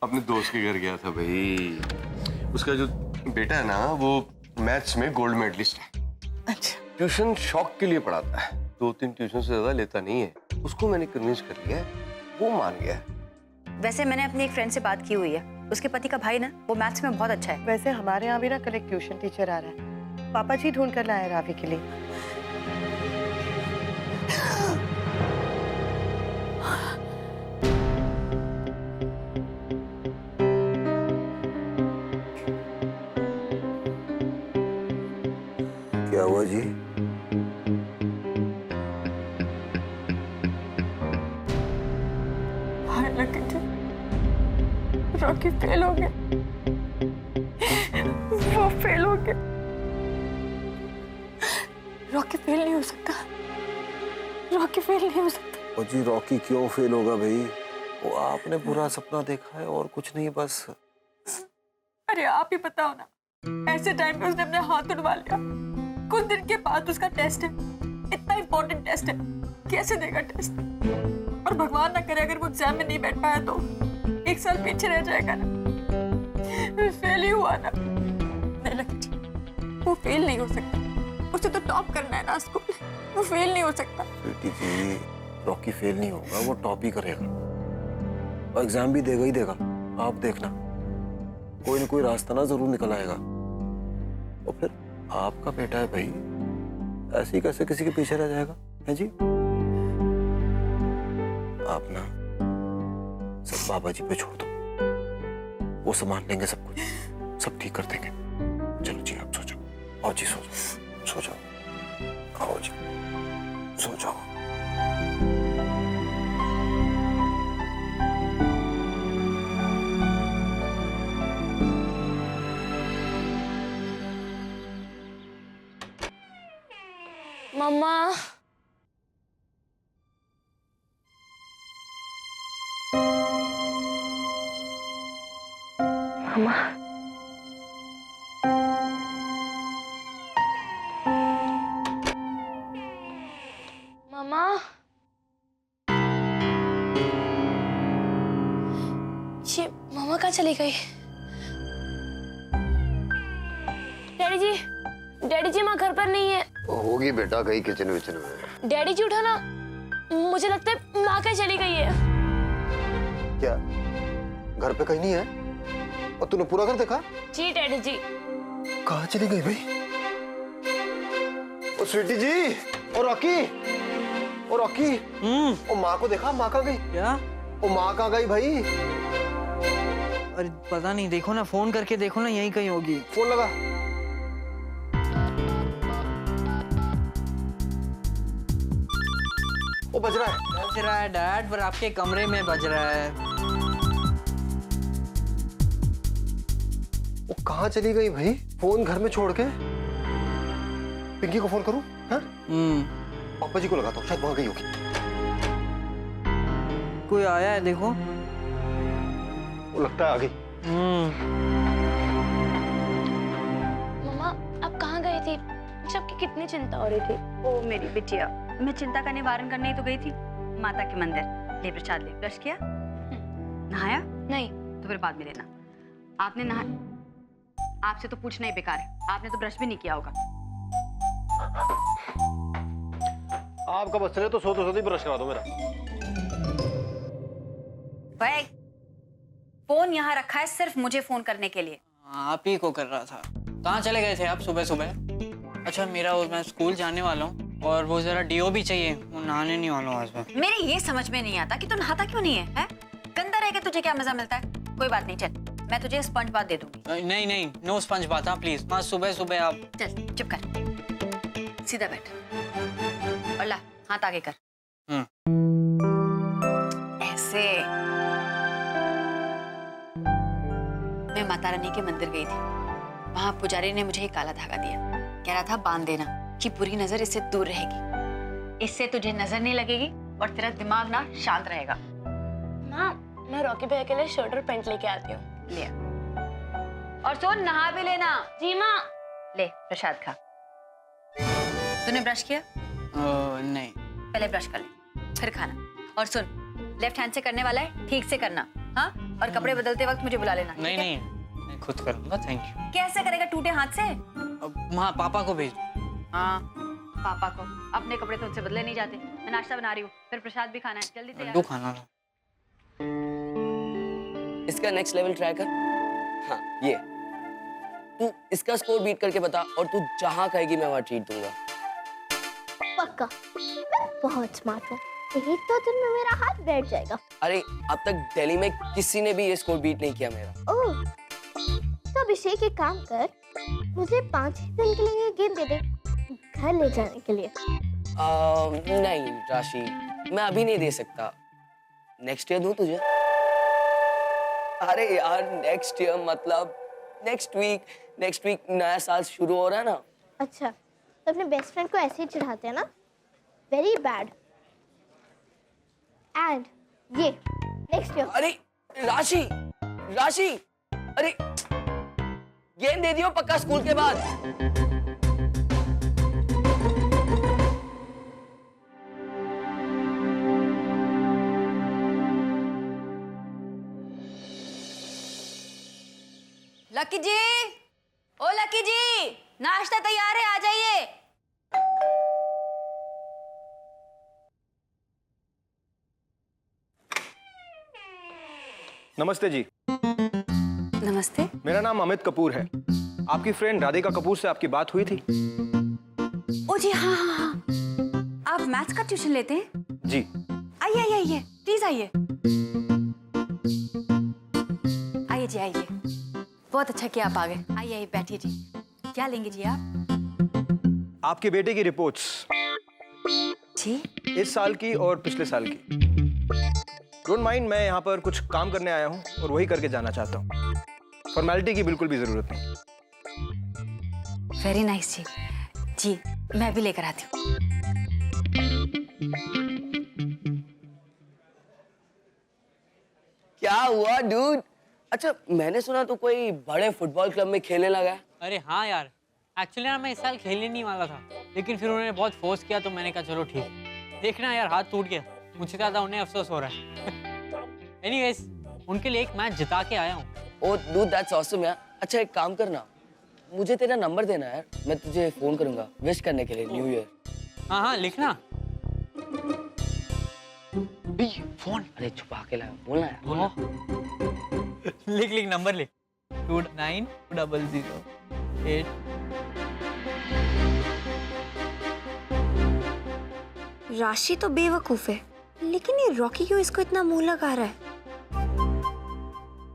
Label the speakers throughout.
Speaker 1: अपने दोस्त के घर गया था भाई। उसका जो बेटा है ना वो मैथ्स में गोल्ड मेडलिस्ट है।
Speaker 2: अच्छा।
Speaker 1: ट्यूशन शौक के लिए पढ़ाता है, 2-3 ट्यूशन से ज्यादा लेता नहीं है। उसको मैंने कन्विंस कर लिया है, वो मान गया है।
Speaker 3: वैसे मैंने अपनी एक फ्रेंड से बात की हुई है, उसके पति का भाई ना वो मैथ्स में बहुत अच्छा है।
Speaker 2: वैसे हमारे यहाँ भी ना कल एक ट्यूशन टीचर आ रहा है, पापा जी ढूंढ कर लाए रावी के लिए।
Speaker 4: क्या हुआ जी?
Speaker 2: हाय लकी जी, रॉकी फेल हो गया। वो फेल हो गया। रॉकी फेल नहीं हो सकता। रॉकी फेल नहीं हो सकता।
Speaker 4: और जी रॉकी क्यों फेल होगा भाई? वो आपने बुरा सपना देखा है और कुछ नहीं बस।
Speaker 2: अरे आप ही बताओ ना, ऐसे टाइम पे उसने अपने हाथ उड़वा लिया। कुछ दिन के बाद उसका टेस्ट है, इतना इम्पोर्टेंट टेस्ट है, कैसे देगा टेस्ट? और भगवान ना करे अगर वो एग्जाम में नहीं बैठ पाया तो 1 साल पीछे रह जाएगा ना। फेल ही हुआ ना। नहीं लकी जी, वो फेल नहीं हो सकता। उसे तो टॉप करना है ना स्कूल, वो फेल नहीं हो सकता।
Speaker 4: बेटी जी, रॉकी फेल नहीं होगा, वो टॉप ही करेगा और एग्जाम भी देगा ही देगा। आप देखना, कोई ना कोई रास्ता ना जरूर निकल आएगा। और फिर आपका बेटा है भाई, ऐसे ही कैसे किसी के पीछे रह जाएगा? है जी? आप ना सब बाबा जी पे छोड़ दो, वो संभाल लेंगे सब कुछ, सब ठीक कर देंगे। चलो जी आप सो जाओ। आओ जी सो जाओ, सो जाओ। आओ जी सो जाओ।
Speaker 5: मम्मा,
Speaker 2: मम्मा,
Speaker 5: मम्मा, ये मम्मा कहाँ चली गई? डैडी जी माँ घर पर नहीं है।
Speaker 4: होगी बेटा, कहीं किचन विचन में।
Speaker 5: डैडी जी उठो ना, मुझे लगता है माँ कहीं चली गई है।
Speaker 4: क्या घर पे कहीं नहीं है? और तूने पूरा घर देखा?
Speaker 5: जी डैडी जी।
Speaker 4: कहाँ चली गई भाई? ओ स्वीटी जी, और रॉकी, और रॉकी, ओ माँ को देखा? माँ कहाँ गई?
Speaker 6: क्या?
Speaker 4: ओ माँ कहाँ गई भाई?
Speaker 6: अरे पता नहीं, देखो ना, फोन करके देखो ना, यहीं कहीं होगी।
Speaker 4: फोन लगा। ओ बज रहा है।
Speaker 6: बज रहा है डैड, पर आपके कमरे में बज रहा है।
Speaker 4: वो कहाँ चली गई भाई? फोन घर में छोड़ के? पिंकी को फोन करूं? हाँ? पापा जी को लगाता हूँ, शायद वहां गई होगी।
Speaker 6: कोई आया है देखो।
Speaker 4: वो लगता है आ गई।
Speaker 5: मम्मा, आप कहाँ गई थी? मुझे आपकी कितनी चिंता हो रही थी।
Speaker 3: ओ मेरी बिटिया, मैं चिंता का निवारण करने ही तो गई थी माता के मंदिर। ले प्रसाद ले। ब्रश किया? नहाया?
Speaker 5: नहीं।
Speaker 3: तो फिर बाद में लेना। आपने नहा, आपसे तो पूछना ही बेकार है, आपने तो ब्रश भी नहीं किया होगा।
Speaker 4: आपका बस चले तो सोते ब्रश करा दो मेरा।
Speaker 3: भाई, फोन यहाँ रखा है सिर्फ मुझे फोन करने के लिए।
Speaker 6: आप ही को कर रहा था। कहाँ चले गए थे आप सुबह सुबह? अच्छा मेरा, मैं स्कूल जाने वाला हूँ और वो जरा डीओ भी चाहिए, वो नहाने नहीं वाला हूँ आज मैं।
Speaker 3: मेरे ये समझ में नहीं आता कि तू नहाता क्यों नहीं है? गंदा रह के तुझे क्या मजा मिलता है? कोई बात नहीं, चल मैं तुझे स्पंज बाथ दे दूंगी।
Speaker 6: नहीं नहीं, नो स्पंज बाथ, प्लीज। हाँ सुबह सुबह आप।
Speaker 3: चल चुप कर, सीधा बैठ और ला हाथ आगे कर। ऐसे। मैं माता रानी के मंदिर गई थी, वहां पुजारी ने मुझे एक काला धागा दिया, कह रहा था बांध देना कि बुरी नजर इससे दूर रहेगी, इससे तुझे नजर नहीं लगेगी और तेरा दिमाग ना शांत रहेगा।
Speaker 5: माँ, मैं रॉकी भैया के लिए शर्ट और पैंट लेके आती हूँ।
Speaker 3: ले और सुन, नहा भी लेना।
Speaker 5: जी माँ।
Speaker 3: ले प्रसाद खा। तूने ब्रश किया?
Speaker 6: नहीं।
Speaker 3: पहले ब्रश कर ले फिर खाना। और सुन, लेफ्ट हैंड से करने वाला है, ठीक से करना। हाँ? और कपड़े बदलते वक्त मुझे बुला लेना।
Speaker 6: नहीं नहीं, मैं खुद करूँगा, थैंक यू।
Speaker 3: कैसे करेगा टूटे हाथ से?
Speaker 6: माँ पापा को भेज दो।
Speaker 3: हाँ, पापा को। अपने कपड़े तो उनसे बदले नहीं जाते। मैं नाश्ता बना रही हूँ, फिर प्रसाद भी खाना है, जल्दी तैयार
Speaker 6: लड्डू
Speaker 3: हो।
Speaker 6: खाना था।
Speaker 7: इसका नेक्स्ट लेवल ट्राई कर। हाँ ये, तू इसका स्कोर बीट करके बता और तू जहाँ कहेगी मैं वहाँ ट्रीट दूंगा।
Speaker 5: पक्का, मैं बहुत स्मार्ट हूँ। एक दो दिन में मेरा हाथ बैठ जाएगा।
Speaker 7: अरे अब तक दिल्ली में किसी ने भी ये स्कोर बीट नहीं किया मेरा।
Speaker 5: ओह, तो अभिषेक एक काम कर, मुझे 5 दिन के लिए ये गेम दे दे, घर ले जाने के लिए।
Speaker 7: नहीं राशि, मैं अभी नहीं दे सकता। नेक्स्ट ईयर दूं तुझे? अरे यार नेक्स्ट ईयर मतलब नेक्स्ट वीक नया साल शुरू हो रहा है ना।
Speaker 5: अच्छा, तो अपने बेस्ट फ्रेंड को ऐसे ही चिढ़ाते हैं ना? Very bad. एंड ये नेक्स्ट ईयर।
Speaker 7: अरे राशि, अरे गेम दे दियो पक्का स्कूल के बाद।
Speaker 3: लकी जी, ओ लकी जी, नाश्ता तैयार है, आ जाइए।
Speaker 8: नमस्ते जी।
Speaker 3: नमस्ते।
Speaker 8: मेरा नाम अमित कपूर है। आपकी फ्रेंड राधिका कपूर से आपकी बात हुई थी?
Speaker 3: ओ जी हाँ हाँ हाँ, आप मैथ्स का ट्यूशन लेते हैं?
Speaker 8: जी।
Speaker 3: आइए आइए आइए, प्लीज आइए। आइए जी आइए, बहुत अच्छा किया आप आ गए। आइए आइए बैठिए जी। क्या लेंगे जी आप?
Speaker 8: आपके बेटे की रिपोर्ट्स,
Speaker 3: जी
Speaker 8: इस साल की और पिछले साल की। डोंट माइंड, मैं यहाँ पर कुछ काम करने आया हूँ और वही करके जाना चाहता हूँ। फॉर्मेलिटी की बिल्कुल भी जरूरत नहीं।
Speaker 3: वेरी नाइस जी। जी मैं भी लेकर आती हूँ।
Speaker 7: क्या हुआ डूड? अच्छा मैंने सुना तो कोई बड़े फुटबॉल क्लब में खेलने लगा है।
Speaker 6: अरे हाँ यार, एक्चुअली ना मैं इस साल खेलने नहीं वाला था, लेकिन फिर उन्होंने बहुत फोर्स किया तो मैंने कहा चलो ठीक। देखना यार, हाथ टूट गया, मुझसे ज़्यादा उन्हें अफसोस हो रहा है। एनीवेज, उनके लिए एक मैच जिता के आया हूँ।
Speaker 7: ओ डूड दैट्स ऑसम यार। अच्छा एक काम करना, मुझे तेरा नंबर देना यार, मैं तुझे फोन करूंगा विश करने के लिए न्यू ईयर।
Speaker 6: हाँ हाँ लिखना।
Speaker 7: फोन अरे छुपा के लाया, बोलना यार बोलना।
Speaker 6: लिख नंबर लिख। 290008।
Speaker 9: राशि तो बेवकूफ है, लेकिन ये रॉकी क्यों इसको इतना मुंह लगा रहा है?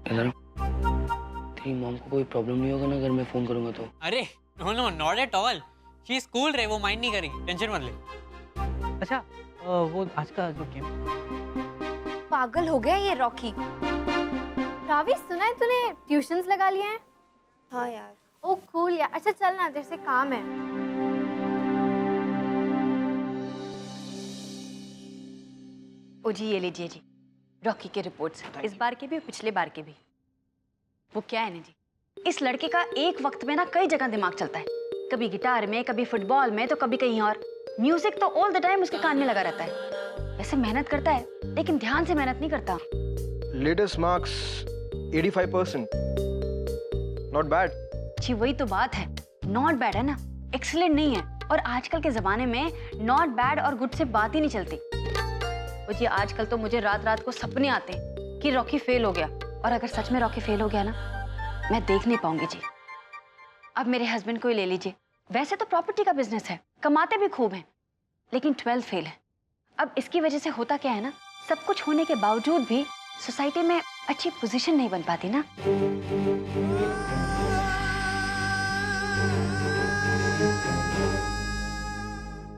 Speaker 7: इधर तेरी मॉम को कोई प्रॉब्लम नहीं होगा ना अगर मैं फोन करूंगा तो?
Speaker 6: अरे no no, not at all, she is cool रे, वो माइंड नहीं करेगी, टेंशन मत ले। अच्छा वो आज का जो गेम।
Speaker 9: पागल हो गया ये रॉकी।
Speaker 5: रावी सुना है तूने ट्यूशंस लगा लिए हैं?
Speaker 9: हाँ यार।
Speaker 5: ओ कूल यार। अच्छा चल ना, तेरे से काम है।
Speaker 3: ओ जी ये लीजिए जी, रॉकी के रिपोर्ट्स, इस बार के भी और पिछले बार के भी। वो क्या है ना जी, इस लड़के का एक वक्त में ना कई जगह दिमाग चलता है, कभी गिटार में, कभी फुटबॉल में, तो कभी कहीं और। म्यूजिक तो ऑल द टाइम उसके कान में लगा रहता है। वैसे मेहनत करता है, लेकिन ध्यान से मेहनत नहीं करता।
Speaker 8: Latest marks 85%। Not bad.
Speaker 3: जी वही तो बात है, नॉट बैड है ना, एक्सीलेंट नहीं है। और आजकल के जमाने में नॉट बैड और गुड से बात ही नहीं चलती। वो जी आजकल तो मुझे रात रात को सपने आते हैं कि रॉकी फेल हो गया, और अगर सच में रॉकी फेल हो गया ना, मैं देख नहीं पाऊंगी जी। अब मेरे हस्बैंड को ही ले लीजिए, वैसे तो प्रॉपर्टी का बिजनेस है, कमाते भी खूब हैं, लेकिन 12th फेल है। अब इसकी वजह से होता क्या है ना, सब कुछ होने के बावजूद भी सोसाइटी में अच्छी पोजीशन नहीं बन पाती ना।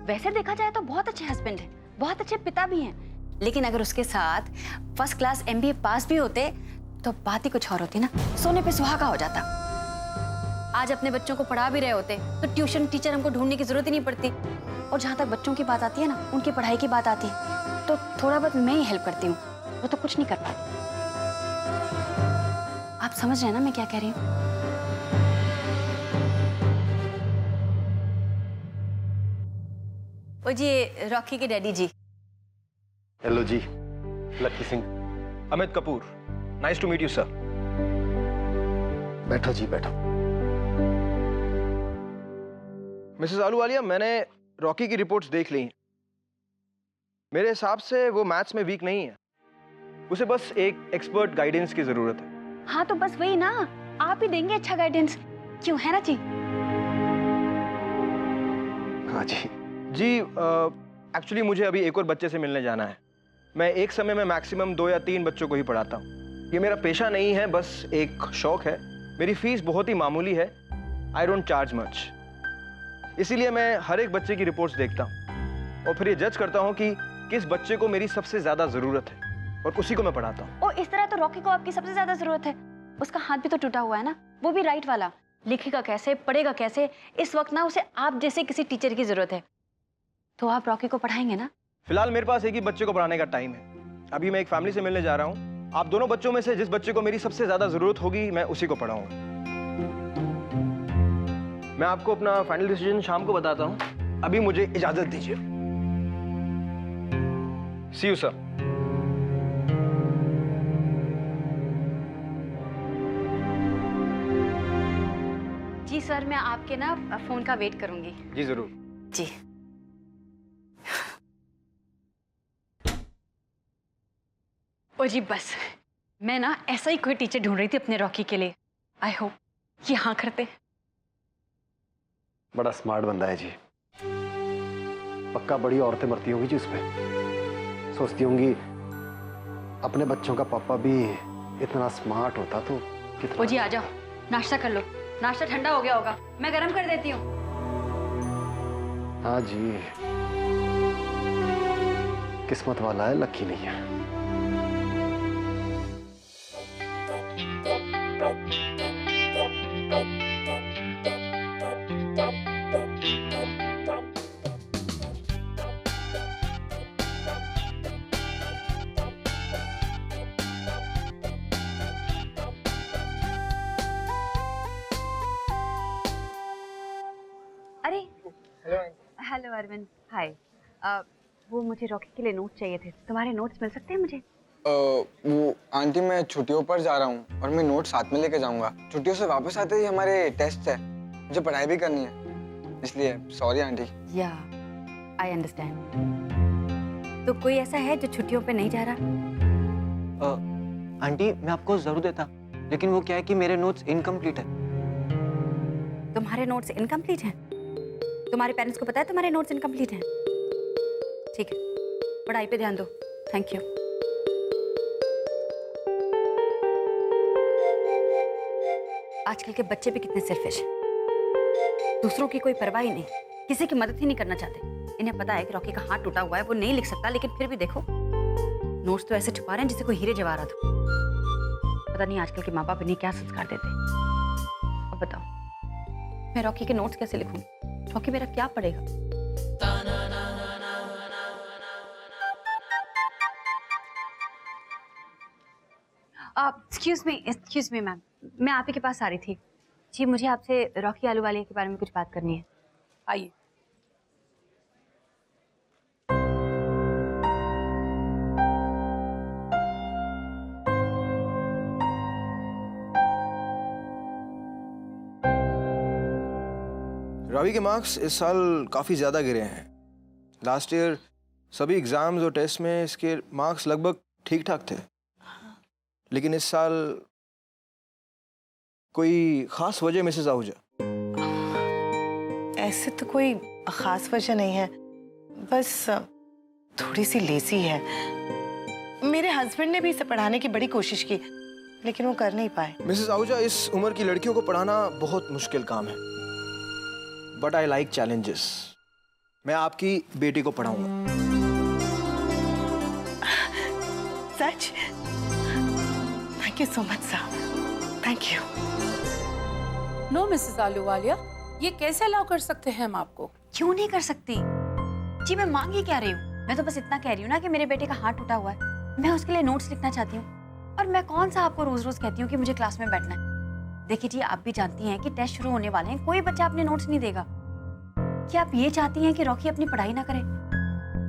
Speaker 3: वैसे देखा जाए तो बहुत अच्छे हस्बैंड हैं, बहुत अच्छे पिता भी हैं, लेकिन अगर उसके साथ फर्स्ट क्लास MBA पास भी होते तो बात ही कुछ और होती ना, सोने पे सुहागा हो जाता। आज अपने बच्चों को पढ़ा भी रहे होते तो ट्यूशन टीचर हमको ढूंढने की जरूरत ही नहीं पड़ती। और जहाँ तक बच्चों की बात आती है ना, उनकी पढ़ाई की बात आती है, तो थोड़ा बहुत मैं ही हेल्प करती हूँ, वो तो कुछ नहीं कर पाती। आप समझ रहे हैं ना मैं क्या कह रही हूँ? ओ जी रॉकी के डैडी जी।
Speaker 8: हेलो जी, Lucky Singh. Amit Kapoor, nice to meet you sir.
Speaker 4: बैठो जी बैठो।
Speaker 8: मिसेस आलूवालिया, मैंने रॉकी की रिपोर्ट्स देख ली। मेरे हिसाब से वो मैथ्स में वीक नहीं है, उसे बस एक एक्सपर्ट गाइडेंस की जरूरत है।
Speaker 3: हाँ तो बस वही ना, आप ही देंगे अच्छा गाइडेंस, क्यों है ना जी?
Speaker 4: हाँ जी।
Speaker 8: जी एक्चुअली मुझे अभी एक और बच्चे से मिलने जाना है। मैं एक समय में मैक्सिमम 2 या 3 बच्चों को ही पढ़ाता हूँ। ये मेरा पेशा नहीं है, बस एक शौक है। मेरी फीस बहुत ही मामूली है, आई डोंट चार्ज मच। इसीलिए मैं हर एक बच्चे की रिपोर्ट्स देखता हूँ और फिर ये जज करता हूँ कि किस बच्चे को मेरी सबसे ज्यादा जरूरत है और उसी को मैं पढ़ाता हूँ।
Speaker 3: और इस तरह तो रॉकी को आपकी सबसे ज्यादा जरूरत है। उसका हाथ भी तो टूटा हुआ है ना, वो भी राइट वाला। लिखेगा कैसे, पढ़ेगा कैसे? इस वक्त ना उसे आप जैसे किसी टीचर की जरूरत है। तो आप रॉकी को पढ़ाएंगे ना?
Speaker 8: फिलहाल मेरे पास एक ही बच्चे को पढ़ाने का टाइम है। अभी मैं एक फैमिली से मिलने जा रहा हूँ। आप दोनों बच्चों में से जिस बच्चे को मेरी सबसे ज्यादा जरूरत होगी मैं उसी को पढ़ाऊंगा। मैं आपको अपना फाइनल डिसीजन शाम को बताता हूँ। अभी मुझे इजाजत दीजिए। सी यू सर।
Speaker 3: जी सर, मैं आपके ना फोन का वेट करूंगी।
Speaker 8: जी जरूर।
Speaker 3: जी। ओ जी बस, मैं ना ऐसा ही कोई टीचर ढूंढ रही थी अपने रॉकी के लिए। आई होप ये हाँ करते।
Speaker 4: बड़ा स्मार्ट बंदा है जी। पक्का बड़ी औरतें मरती होंगी जी उस पे, सोचती होंगी अपने बच्चों का पापा भी इतना स्मार्ट होता तो कितना।
Speaker 3: ओ जी आ जाओ, नाश्ता कर लो। नाश्ता ठंडा हो गया होगा, मैं गरम कर देती हूँ।
Speaker 4: हाँ जी, किस्मत वाला है, लकी नहीं है।
Speaker 3: अरे हेलो अरविंद, हाय। वो मुझे रॉकी के लिए नोट्स चाहिए थे। तुम्हारे नोट्स मिल सकते हैं मुझे?
Speaker 10: वो आंटी, मैं छुट्टियों पर जा रहा हूँ और मैं नोट साथ में लेके जाऊंगा। छुट्टियों से वापस आते ही हमारे टेस्ट है, मुझे पढ़ाई भी करनी है, इसलिए सॉरी आंटी।
Speaker 3: या आई अंडरस्टैंड। तो कोई ऐसा है जो छुट्टियों पे नहीं जा रहा?
Speaker 11: आंटी मैं आपको जरूर देता, लेकिन वो क्या है कि मेरे नोट्स इनकम्प्लीट है।
Speaker 3: तुम्हारे नोट्स इनकम्प्लीट हैं? तुम्हारे पेरेंट्स को पता है तुम्हारे नोट्स इनकम्प्लीट हैं? ठीक है, पढ़ाई पे ध्यान दो। Thank you. आजकल के बच्चे भी कितने सेल्फिश हैं, दूसरों की कोई परवाह ही नहीं, किसी की मदद ही नहीं करना चाहते। इन्हें पता है कि रॉकी का हाथ टूटा हुआ है, वो नहीं लिख सकता, लेकिन फिर भी देखो नोट्स तो ऐसे छुपा रहे हैं जैसे कोई हीरे जवाहरात हो। पता नहीं आजकल के माँ बाप इन्हें क्या संस्कार देते। अब बताओ, मैं रॉकी के नोट्स कैसे लिखूं? रॉकी मेरा क्या पढ़ेगा? एक्सक्यूज मी मैम, मैं आप ही के पास आ रही थी। जी मुझे आपसे रॉकी आलूवालिया के बारे में कुछ बात करनी है।
Speaker 2: आइए।
Speaker 8: रवि के मार्क्स इस साल काफ़ी ज़्यादा गिरे हैं। लास्ट ईयर सभी एग्ज़ाम्स और टेस्ट में इसके मार्क्स लगभग ठीक ठाक थे, लेकिन इस साल कोई ख़ास वजह मिसेस आहूजा?
Speaker 12: ऐसे तो कोई ख़ास वजह नहीं है, बस थोड़ी सी लेजी है। मेरे हस्बैंड ने भी इसे पढ़ाने की बड़ी कोशिश की, लेकिन वो कर नहीं पाए।
Speaker 8: मिसेस आहूजा, इस उम्र की लड़कियों को पढ़ाना बहुत मुश्किल काम है, बट आई लाइक चैलेंजेस। मैं आपकी बेटी को पढ़ाऊंगा।
Speaker 12: सच? थैंक यू सो मच साहब, thank you.
Speaker 2: No Mrs Ahluwalia, ये कैसे अलाउ कर सकते हैं हम आपको?
Speaker 3: क्यों नहीं कर सकती जी, मैं मांग ही क्या रही हूँ? मैं तो बस इतना कह रही हूँ ना कि मेरे बेटे का हाथ टूटा हुआ है, मैं उसके लिए नोट्स लिखना चाहती हूँ। और मैं कौन सा आपको रोज रोज कहती हूँ कि मुझे क्लास में बैठना है? देखिए जी, आप भी जानती हैं कि टेस्ट शुरू होने वाले हैं, कोई बच्चा अपने नोट्स नहीं देगा। क्या आप ये चाहती हैं कि रॉकी अपनी पढ़ाई ना करे?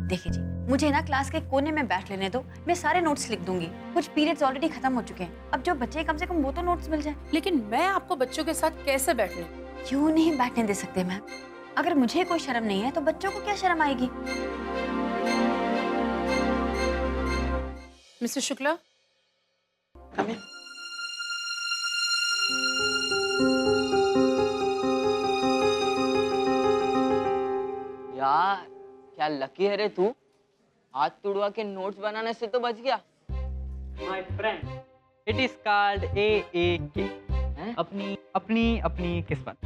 Speaker 3: देखिए जी, मुझे ना क्लास के कोने में बैठ लेने दो, मैं सारे नोट्स लिख दूंगी। कुछ पीरियड्स ऑलरेडी खत्म हो चुके हैं, अब जो बच्चे कम से कम वो तो नोट्स मिल जाए।
Speaker 2: लेकिन मैं आपको बच्चों के साथ कैसे बैठने?
Speaker 3: क्यों नहीं बैठने दे सकते मैम? अगर मुझे कोई शर्म नहीं है तो बच्चों को क्या शर्म आएगी?
Speaker 2: मिस्टर शुक्ला,
Speaker 7: यार क्या लकी है रे तू, हाथ तुड़वा के नोट्स बनाने से तो बच गया।
Speaker 6: My friend, it is called AAK। अपनी अपनी अपनी किस्मत।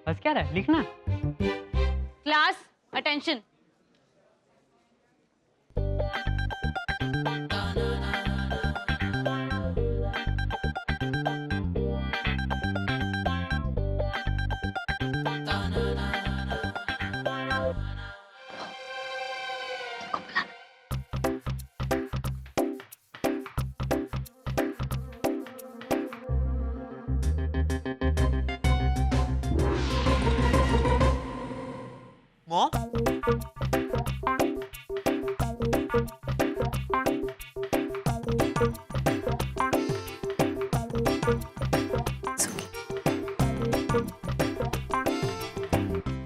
Speaker 6: बस क्या रहा, लिखना।
Speaker 3: Class attention.
Speaker 6: मॉम,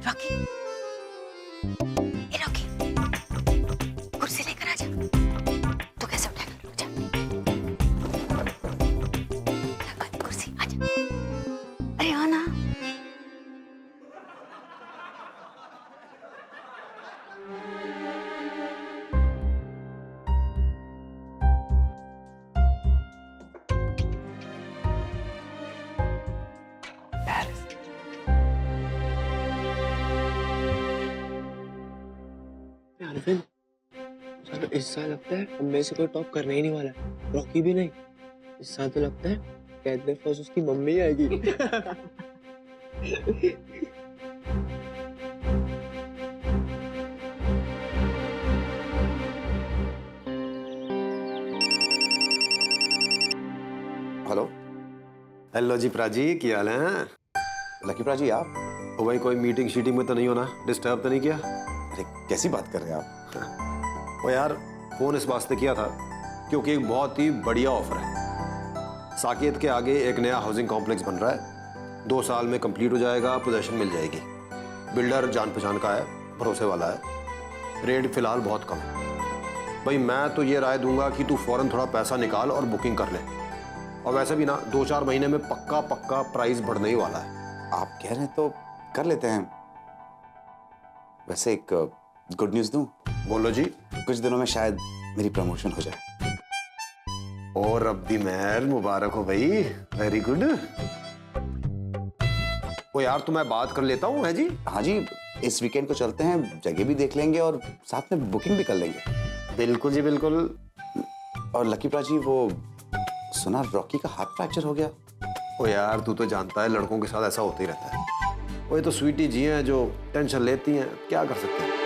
Speaker 3: रॉकी, ए रॉकी, कुर्सी लेकर आ जा। तू कैसे उठेगा? रुक जा। कुर्सी आ जा। अरे हाँ ना।
Speaker 7: चलो इस साल लगता है हम में से कोई टॉप करने ही नहीं वाला है, रॉकी भी नहीं। इस साल तो लगता है कैदने फर्स्ट उसकी मम्मी आएगी।
Speaker 4: हेलो हेलो जी प्राजी, क्या हाल है?
Speaker 13: लकी प्राजी आप?
Speaker 4: ओ भाई, कोई मीटिंग शीटिंग में तो नहीं होना? डिस्टर्ब तो नहीं किया?
Speaker 13: अरे कैसी बात कर रहे हैं आप?
Speaker 4: ओ यार, फोन इस वास्ते किया था क्योंकि एक बहुत ही बढ़िया ऑफर है। साकेत के आगे एक नया हाउसिंग कॉम्प्लेक्स बन रहा है, 2 साल में कंप्लीट हो जाएगा, पोजीशन मिल जाएगी। बिल्डर जान पहचान का है, भरोसे वाला है, रेट फिलहाल बहुत कम है। भाई मैं तो ये राय दूंगा कि तू फौरन थोड़ा पैसा निकाल और बुकिंग कर ले। और वैसे भी ना 2-4 महीने में पक्का प्राइस बढ़ने ही वाला है।
Speaker 13: आप कह रहे हैं तो कर लेते हैं। वैसे एक गुड न्यूज़ दूं?
Speaker 4: बोलो जी।
Speaker 13: कुछ दिनों में शायद मेरी प्रमोशन हो जाए।
Speaker 4: और रब्बी मेहर, मुबारक हो भाई, वेरी गुड। ओ यार, तो मैं बात कर लेता हूँ, है जी?
Speaker 13: हाँ जी, इस वीकेंड को चलते हैं, जगह भी देख लेंगे और साथ में बुकिंग भी कर लेंगे।
Speaker 4: बिल्कुल जी बिल्कुल।
Speaker 13: और लकी प्राजी, वो सुना रॉकी का हाथ फ्रैक्चर हो गया।
Speaker 4: ओ यार, तू तो जानता है लड़कों के साथ ऐसा होता ही रहता है। वो ये तो स्वीटी जी हैं जो टेंशन लेती हैं, क्या कर सकते हैं।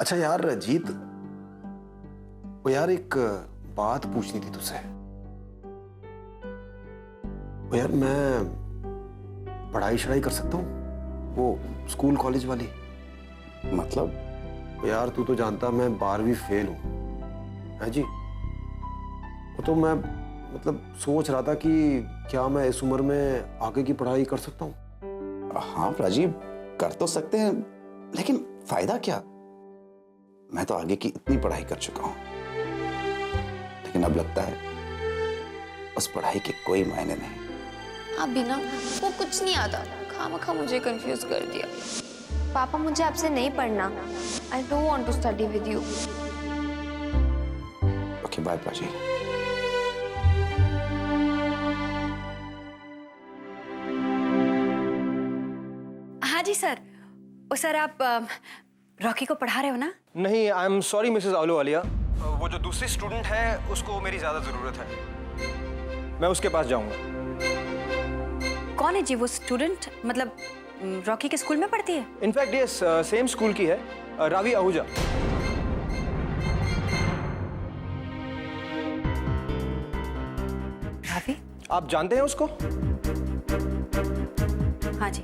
Speaker 4: अच्छा यार जीत, वो यार एक बात पूछनी थी तुझसे। वो यार मैं पढ़ाई शढ़ाई कर सकता हूँ, वो स्कूल कॉलेज वाली?
Speaker 13: मतलब?
Speaker 4: यार तू तो जानता मैं 12वीं फेल हूँ, है जी? वो तो मैं मतलब सोच रहा था कि क्या मैं इस उम्र में आगे की पढ़ाई कर सकता हूँ?
Speaker 13: हाँ राजीव, कर तो सकते हैं, लेकिन फायदा क्या? मैं तो आगे की इतनी पढ़ाई कर चुका हूँ, लेकिन अब लगता है उस पढ़ाई के कोई मायने नहीं।
Speaker 9: अभी ना वो कुछ नहीं आता, खामखा मुझे कंफ्यूज कर दिया। पापा मुझे आपसे नहीं पढ़ना। I don't want to study with you.
Speaker 13: Okay bye Prachi.
Speaker 3: हाँ जी सर। ओ सर, आप रॉकी को पढ़ा रहे हो ना?
Speaker 8: नहीं, I am sorry Mrs Ahluwalia, वो जो दूसरी स्टूडेंट है उसको मेरी ज्यादा जरूरत है, मैं उसके पास जाऊंगा।
Speaker 3: कौन है जी वो स्टूडेंट? मतलब रॉकी के स्कूल में पढ़ती है?
Speaker 8: इनफैक्ट ये सेम स्कूल की है, रावी आहूजा।
Speaker 3: रावी?
Speaker 8: आप जानते हैं उसको?
Speaker 3: हाँ जी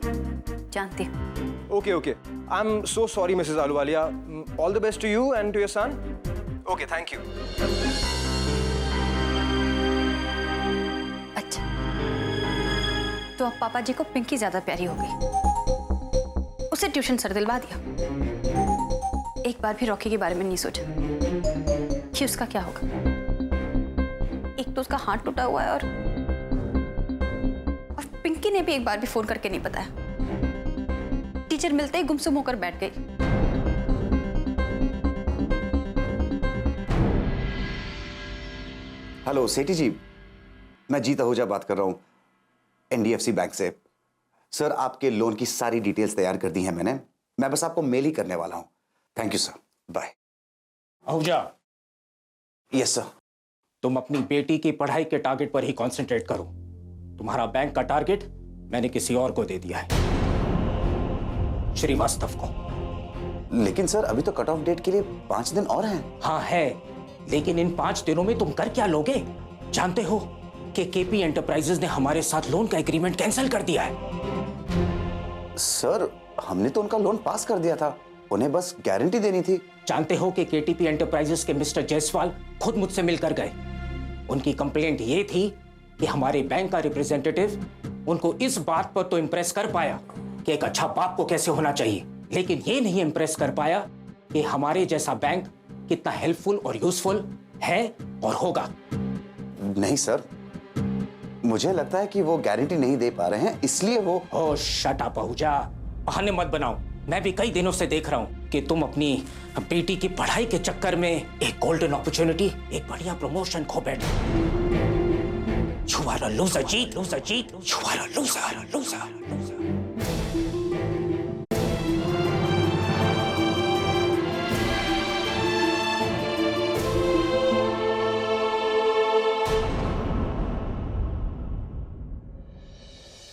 Speaker 3: जानती हूँ।
Speaker 8: Okay okay, I am so sorry Mrs Ahluwalia. All the best to you and to your son. Okay, thank you.
Speaker 3: अच्छा, तो अब पापा जी को पिंकी ज्यादा प्यारी हो गई। उसे ट्यूशन सर दिलवा दिया। एक बार भी रॉकी के बारे में नहीं सोचा कि उसका क्या होगा। एक तो उसका हाथ टूटा हुआ है और पिंकी ने भी एक बार भी फोन करके नहीं बताया। टीचर मिलते ही गुमसुम होकर बैठ गई।
Speaker 13: हेलो सेठी जी, मैं जीत आहूजा बात कर रहा हूं एनडीएफसी बैंक से। सर, आपके लोन की सारी डिटेल्स तैयार कर दी हैं मैंने। मैं बस आपको मेल ही करने वाला हूं। Thank you sir, bye.
Speaker 14: Ahuja,
Speaker 13: yes sir.
Speaker 14: तुम अपनी बेटी की पढ़ाई के टारगेट पर ही कंसंट्रेट करो। तुम्हारा बैंक का टारगेट मैंने किसी और को दे दिया है, श्रीवास्तव को।
Speaker 13: लेकिन सर, अभी तो कट ऑफ डेट के लिए 5 दिन और हैं।
Speaker 14: हाँ है, लेकिन इन 5 दिनों में तुम कर क्या लोगे? जानते हो कि केपी एंटरप्राइजेज ने हमारे साथ लोन का एग्रीमेंट कैंसिल कर दिया है।
Speaker 13: सर, हमने तो उनका लोन पास कर दिया था, उन्हें बस गारंटी देनी थी।
Speaker 14: जानते हो कि केटीपी एंटरप्राइजेज के मिस्टर जायसवाल खुद मुझसे मिलकर गए। उनकी कंप्लेंट ये थी कि हमारे बैंक का रिप्रेजेंटेटिव उनको इस बात पर तो इंप्रेस कर पाया कि एक अच्छा बाप को कैसे होना चाहिए, लेकिन ये नहीं इंप्रेस कर पाया कि हमारे जैसा बैंक कितना हेल्पफुल और यूजफुल है और होगा।
Speaker 13: नहीं सर, मुझे लगता है कि वो गारंटी नहीं दे पा रहे हैं, इसलिए वो।
Speaker 14: ओह शट अप आहूजा, बहाने मत बनाओ। मैं भी कई दिनों से देख रहा हूं कि तुम अपनी बेटी की पढ़ाई के चक्कर में एक गोल्डन अपॉर्चुनिटी, एक बढ़िया प्रमोशन खो बैठे। You are a loser, Jeet, loser, Jeet, you are a loser, loser, loser.